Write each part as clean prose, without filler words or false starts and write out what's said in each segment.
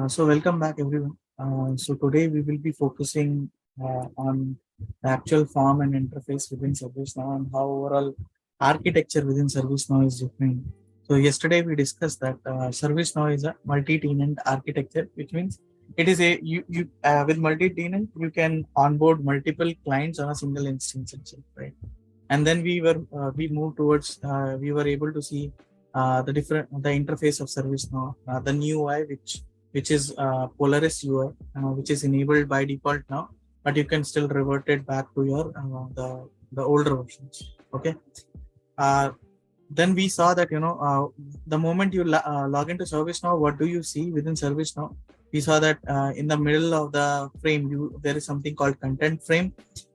So welcome back everyone. So today we will be focusing on the actual form and interface within ServiceNow and how overall architecture within ServiceNow is different. So yesterday we discussed that ServiceNow is a multi-tenant architecture, which means it is a you with multi-tenant you can onboard multiple clients on a single instance itself, right? And then we moved towards we were able to see the interface of ServiceNow, the new UI which is Polaris UI, which is enabled by default now, but you can still revert it back to your the older versions. Okay. Uh, then we saw that the moment you log into ServiceNow, what do you see within ServiceNow? We saw that in the middle of the frame, there is something called content frame,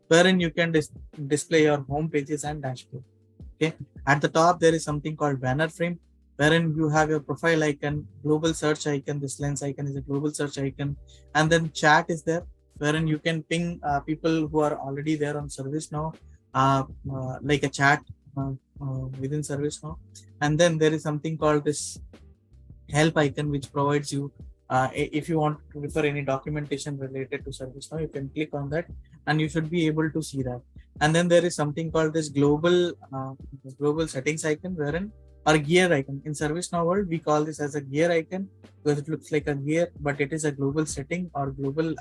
wherein you can display your home pages and dashboard. Okay. At the top, there is something called banner frame, wherein you have your profile icon, global search icon. This lens icon is a global search icon, and then chat is there, wherein you can ping people who are already there on ServiceNow, like a chat within ServiceNow. And then there is something called this help icon, which provides you if you want to refer any documentation related to ServiceNow, you can click on that and you should be able to see that. And then there is something called this global settings icon, wherein or gear icon. In ServiceNow world, we call this as a gear icon because it looks like a gear, but it is a global setting or global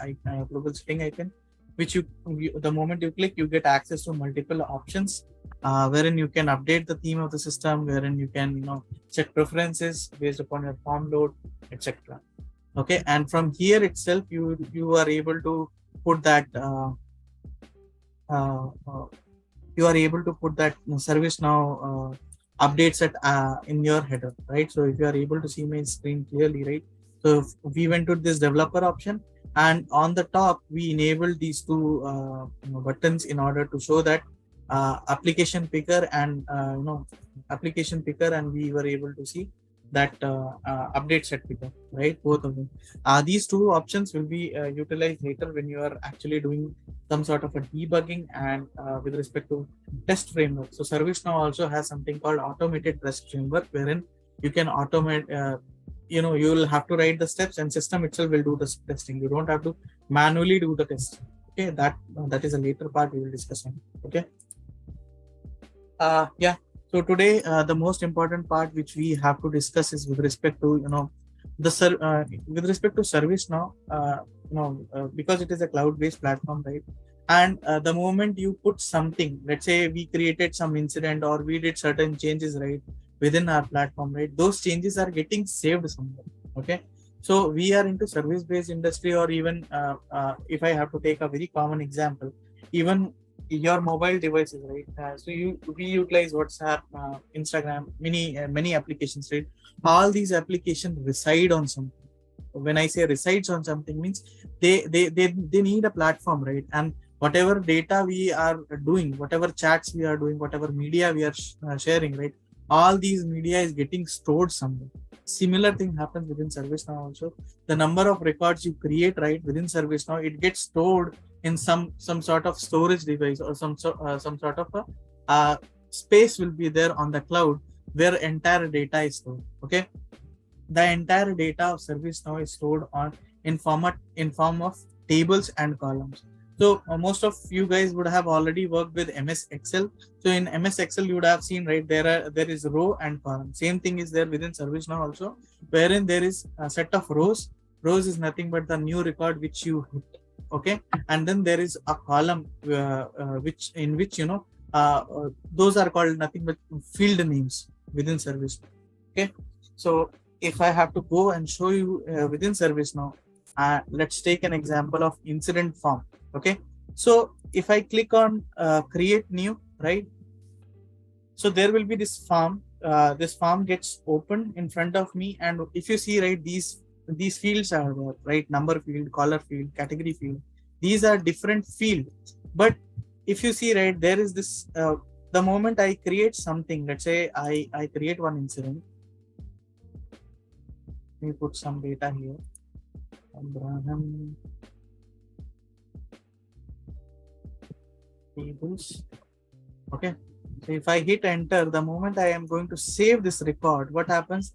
setting icon, which the moment you click, you get access to multiple options, wherein you can update the theme of the system, wherein you can set preferences based upon your form load, etc. Okay, and from here itself, you are able to put that uh, uh, you are able to put that ServiceNow updates at in your header, right? So if you are able to see my screen clearly, right? So we went to this developer option, and on the top we enabled these two buttons in order to show that application picker and application picker, and we were able to see that update set picker, right? Both of them. These two options will be utilized later when you are actually doing some sort of a debugging and with respect to test framework. So ServiceNow also has something called automated test framework, wherein you can automate. You will have to write the steps, and system itself will do the testing. You don't have to manually do the test. Okay, that is a later part we will discuss on. Okay. Yeah. So today, the most important part which we have to discuss is with respect to with respect to ServiceNow. Because it is a cloud-based platform, right? And the moment you put something, let's say we created some incident or we did certain changes, right, within our platform, right? Those changes are getting saved somewhere. Okay. So we are into service-based industry, or even if I have to take a very common example, even your mobile devices, right? So we utilize WhatsApp, Instagram, many applications, right? All these applications reside on something. When I say resides on something, means they need a platform, right? And whatever data we are doing, whatever chats we are doing, whatever media we are sharing, right? All these media is getting stored somewhere. Similar thing happens within ServiceNow also. The number of records you create, right, within ServiceNow, it gets stored in some sort of storage device, or some sort of a space will be there on the cloud where entire data is stored. Okay, the entire data of ServiceNow is stored in form of tables and columns. So most of you guys would have already worked with MS Excel. So in MS Excel, you would have seen, right, there is row and column. Same thing is there within ServiceNow also, wherein there is a set of rows. Rows is nothing but the new record which you hit. Okay, and then there is a column which those are called nothing but field names within ServiceNow. Okay, so if I have to go and show you within ServiceNow, let's take an example of incident form. Okay, so if I click on create new, right, so there will be this form. This form gets opened in front of me, and if you see, right, these fields are there, right? Number field, caller field, category field. These are different fields. But if you see, right, there is this, the moment I create something, let's say I create one incident. Let me put some data here. Abraham tables. Okay. So if I hit enter, the moment I am going to save this record, what happens?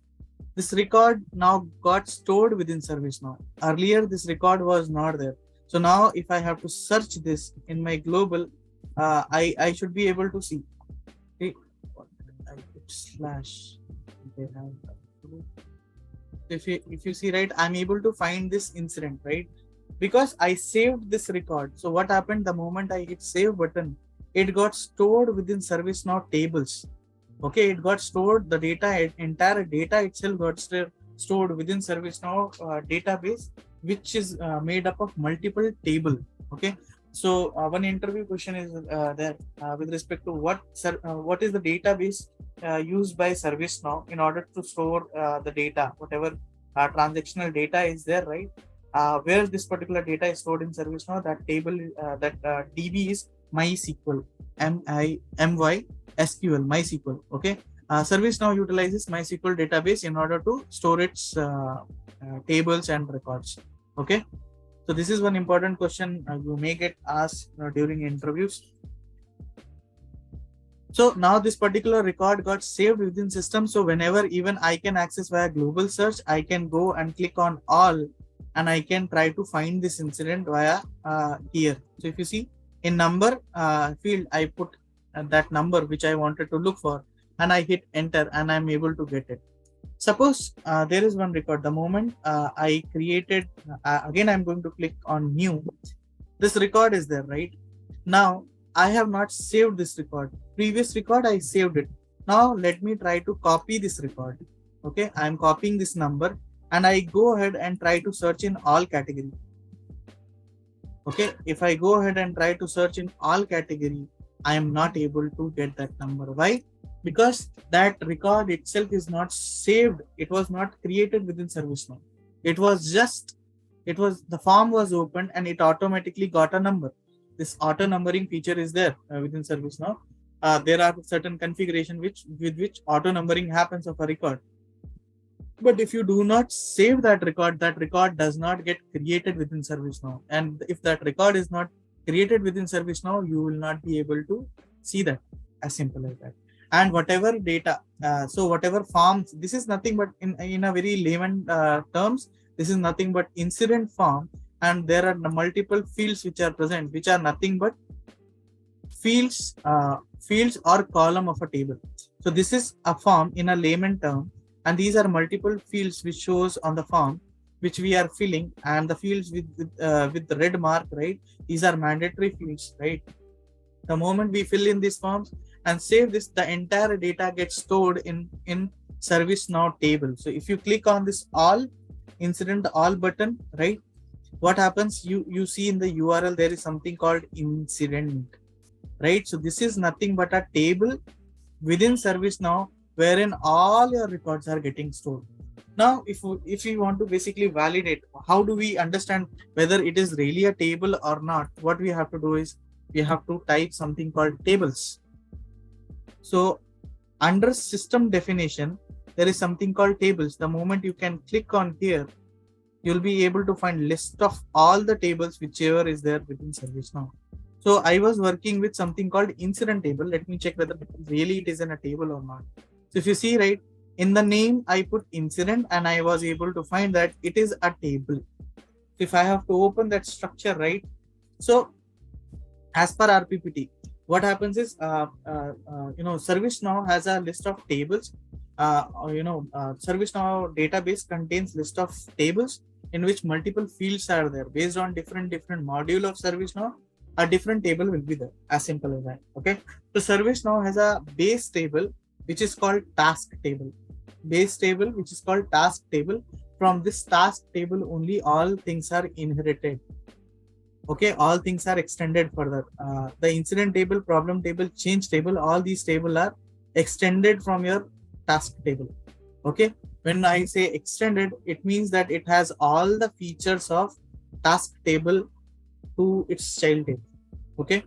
This record now got stored within ServiceNow. Earlier, this record was not there. So now if I have to search this in my global, I should be able to see. Okay, I put slash. They have, if you see, right, I'm able to find this incident, right? Because I saved this record. So what happened the moment I hit save button, it got stored within ServiceNow tables. Okay, it got stored, the data, entire data itself got stored within ServiceNow database, which is made up of multiple table. Okay, so one interview question is there with respect to what is the database used by ServiceNow in order to store the data, whatever transactional data is there, right? Where this particular data is stored in ServiceNow, that table, that DB is MySQL, MySQL, MySQL. Okay, ServiceNow utilizes MySQL database in order to store its tables and records. Okay, so this is one important question you may get asked during interviews. So now this particular record got saved within system. So whenever even I can access via global search, I can go and click on all, and I can try to find this incident via here. So if you see in number field, I put that number which I wanted to look for, and I hit enter, and I'm able to get it. Suppose there is one record. The moment I created, again, I'm going to click on new. This record is there, right? Now I have not saved this record. Previous record, I saved it. Now let me try to copy this record. Okay, I'm copying this number, and I go ahead and try to search in all category. Okay, if I go ahead and try to search in all category, I am not able to get that number. Why? Because that record itself is not saved. It was not created within ServiceNow. It was the form was opened and it automatically got a number. This auto numbering feature is there within ServiceNow. There are certain configuration with which auto numbering happens of a record. But if you do not save that record does not get created within ServiceNow. And if that record is not created within ServiceNow, you will not be able to see that. As simple as that. And whatever data, so whatever forms, this is nothing but in a very layman terms, this is nothing but incident form, and there are multiple fields which are present, which are nothing but fields or column of a table. So this is a form in a layman term, and these are multiple fields which shows on the form which we are filling, and the fields with the red mark, right? These are mandatory fields, right? The moment we fill in these forms and save this, the entire data gets stored in ServiceNow table. So if you click on this all button, right, what happens? You see in the URL there is something called incident, right? So this is nothing but a table within ServiceNow wherein all your records are getting stored. Now, if we want to basically validate, how do we understand whether it is really a table or not? What we have to do is we have to type something called tables. So under system definition, there is something called tables. The moment you can click on here, you'll be able to find list of all the tables whichever is there within ServiceNow. So I was working with something called incident table. Let me check whether really it is in a table or not. So if you see, right, in the name, I put incident, and I was able to find that it is a table. If I have to open that structure, right? So as per RPPT, what happens is, ServiceNow has a list of tables. ServiceNow database contains list of tables in which multiple fields are there. Based on different module of ServiceNow, a different table will be there. As simple as that. Okay. So ServiceNow has a base table which is called task table. Base table which is called task table. From this task table only all things are inherited. Okay, all things are extended further. The incident table, problem table, change table, all these tables are extended from your task table. Okay, when I say extended, it means that it has all the features of task table to its child table. Okay.